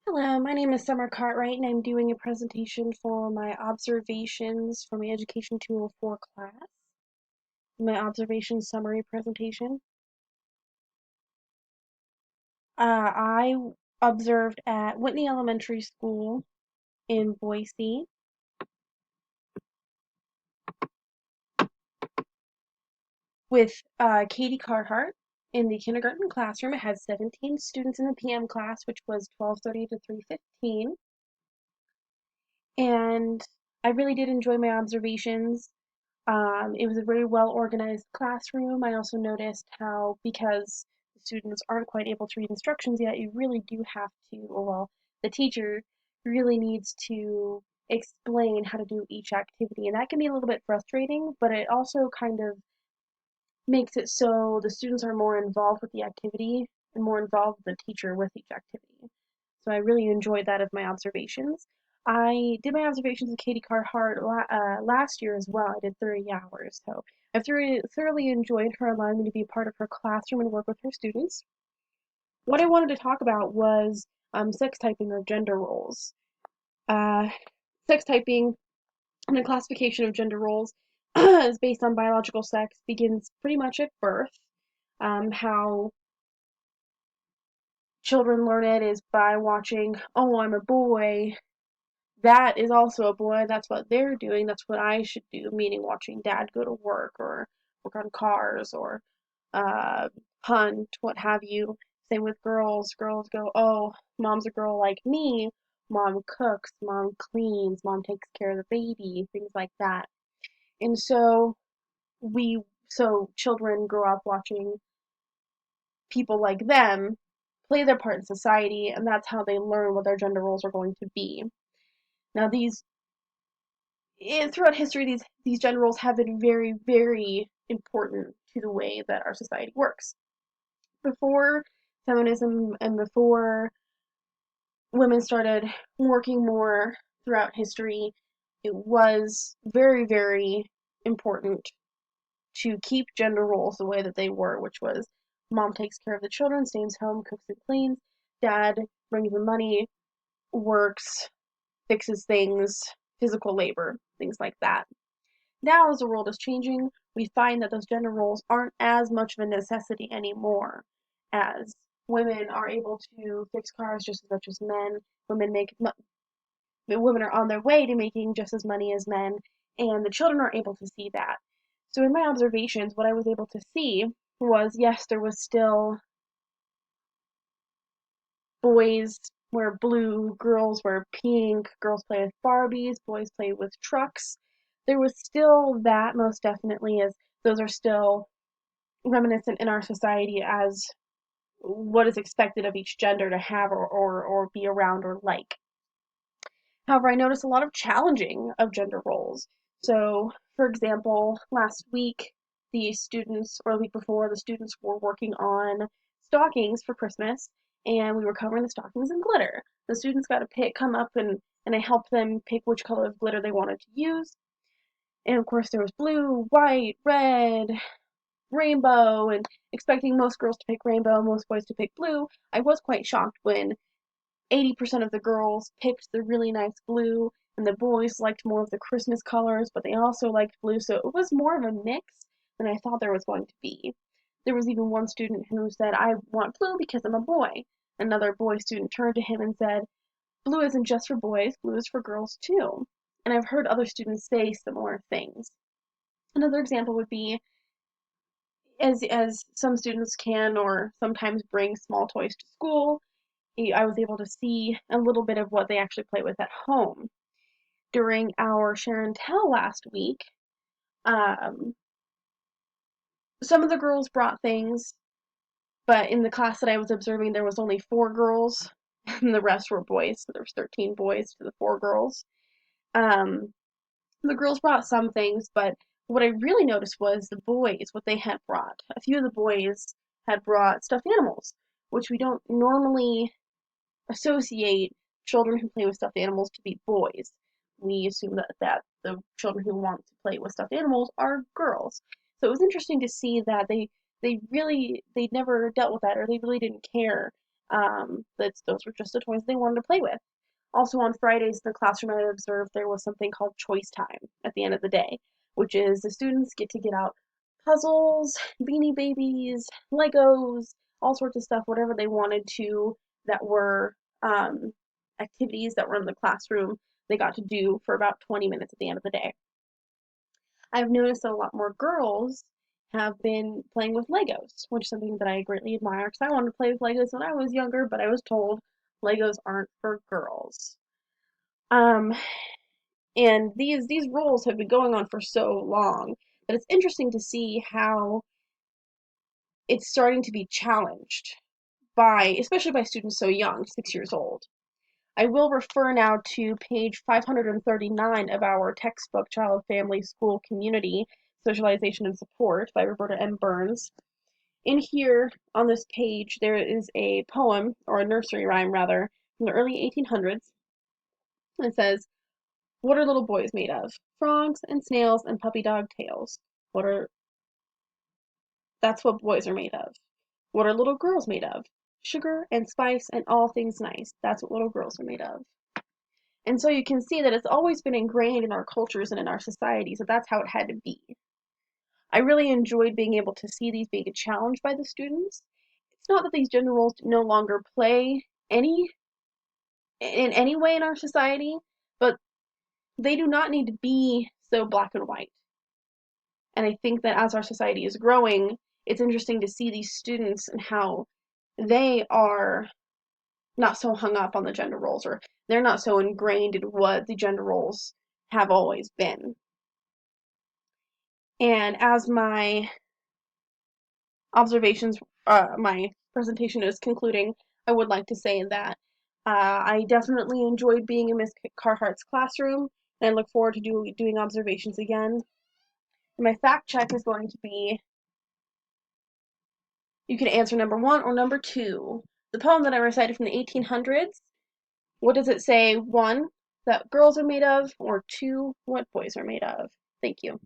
Hello, my name is Summer Cartwright, and I'm doing a presentation for my observations for my Education 204 class. My observation summary presentation. I observed at Whitney Elementary School in Boise with Katie Carhart in the kindergarten classroom. It had 17 students in the PM class, which was 12:30 to 3:15, and I really did enjoy my observations. It was a very well organized classroom. I also noticed how, because the students aren't quite able to read instructions yet, you really do have to, or well, the teacher really needs to explain how to do each activity. And that can be a little bit frustrating, but it also kind of makes it so the students are more involved with the activity and more involved with the teacher with each activity. So I really enjoyed that of my observations. I did my observations with Katie Carhart last year as well. I did 30 hours. So I thoroughly enjoyed her allowing me to be a part of her classroom and work with her students. What I wanted to talk about was sex typing or gender roles. Uh, Sex typing and the classification of gender roles is based on biological sex begins pretty much at birth. How children learn it is by watching, oh, I'm a boy, that is also a boy, that's what they're doing, that's what I should do, meaning watching dad go to work or work on cars or uh, hunt, what have you. Same with girls. Girls go, oh, mom's a girl like me. Mom cooks, mom cleans, mom takes care of the baby, things like that. And we, so children grow up watching people like them play their part in society, and that's how they learn what their gender roles are going to be. Now, throughout history, these gender roles have been very, very important to the way that our society works. Before feminism and before women started working more throughout history, it was very, very important to keep gender roles the way that they were, which was mom takes care of the children, stays home, cooks and cleans, dad brings the money, works, fixes things, physical labor, things like that. Now, as the world is changing, we find that those gender roles aren't as much of a necessity anymore, as women are able to fix cars just as much as men. Women make women are on their way to making just as money as men, and the children are able to see that. So in my observations, what I was able to see was, yes, there was still boys wear blue, girls wear pink, girls play with Barbies, boys play with trucks. There was still that, most definitely, as those are still reminiscent in our society as what is expected of each gender to have or be around or like. However, I noticed a lot of challenging of gender roles. So, for example, last week, the students, or the week before, the students were working on stockings for Christmas, and we were covering the stockings in glitter. The students got to come up, and I helped them pick which color of glitter they wanted to use. And of course, there was blue, white, red, rainbow, and expecting most girls to pick rainbow, most boys to pick blue. I was quite shocked when 80% of the girls picked the really nice blue, and the boys liked more of the Christmas colors, but they also liked blue, so it was more of a mix than I thought there was going to be. There was even one student who said, I want blue because I'm a boy. Another boy student turned to him and said, blue isn't just for boys, blue is for girls too. And I've heard other students say similar things. Another example would be, as some students can or sometimes bring small toys to school, I was able to see a little bit of what they actually play with at home. During our share and tell last week, um, some of the girls brought things, but in the class that I was observing, there was only 4 girls, and the rest were boys. So there was 13 boys to the 4 girls. Um, the girls brought some things, but what I really noticed was the boys, what they had brought. A few of the boys had brought stuffed animals, which we don't normally associate children who play with stuffed animals to be boys. We assume that the children who want to play with stuffed animals are girls. So it was interesting to see that they'd never dealt with that, or they really didn't care. Those were just the toys they wanted to play with. Also on Fridays in the classroom, I observed there was something called choice time at the end of the day, which is the students get out puzzles, Beanie Babies, Legos, all sorts of stuff, whatever they wanted to that were activities that were in the classroom. They got to do for about 20 minutes at the end of the day. I've noticed that a lot more girls have been playing with Legos, which is something that I greatly admire because I wanted to play with Legos when I was younger, but I was told Legos aren't for girls. Um, and these rules have been going on for so long that it's interesting to see how it's starting to be challenged by, especially by students so young, 6 years old. I will refer now to page 539 of our textbook, Child, Family, School, Community, Socialization and Support by Roberta M. Burns. In here, on this page, there is a poem, or a nursery rhyme rather, from the early 1800s. It says, "What are little boys made of? Frogs and snails and puppy dog tails. What are That's what boys are made of. What are little girls made of? Sugar and spice and all things nice. That's what little girls are made of." And so you can see that it's always been ingrained in our cultures and in our societies that that's how it had to be. I really enjoyed being able to see these being challenged by the students. It's not that these gender roles no longer play any in any way in our society, but they do not need to be so black and white. And I think that as our society is growing, it's interesting to see these students and how they are not so hung up on the gender roles, or they're not so ingrained in what the gender roles have always been. And as my presentation is concluding, I would like to say that I definitely enjoyed being in Miss Carhart's classroom, and I look forward to doing observations again. And my fact check is going to be, you can answer number 1 or number 2. The poem that I recited from the 1800s, what does it say? 1, that girls are made of, or 2, what boys are made of? Thank you.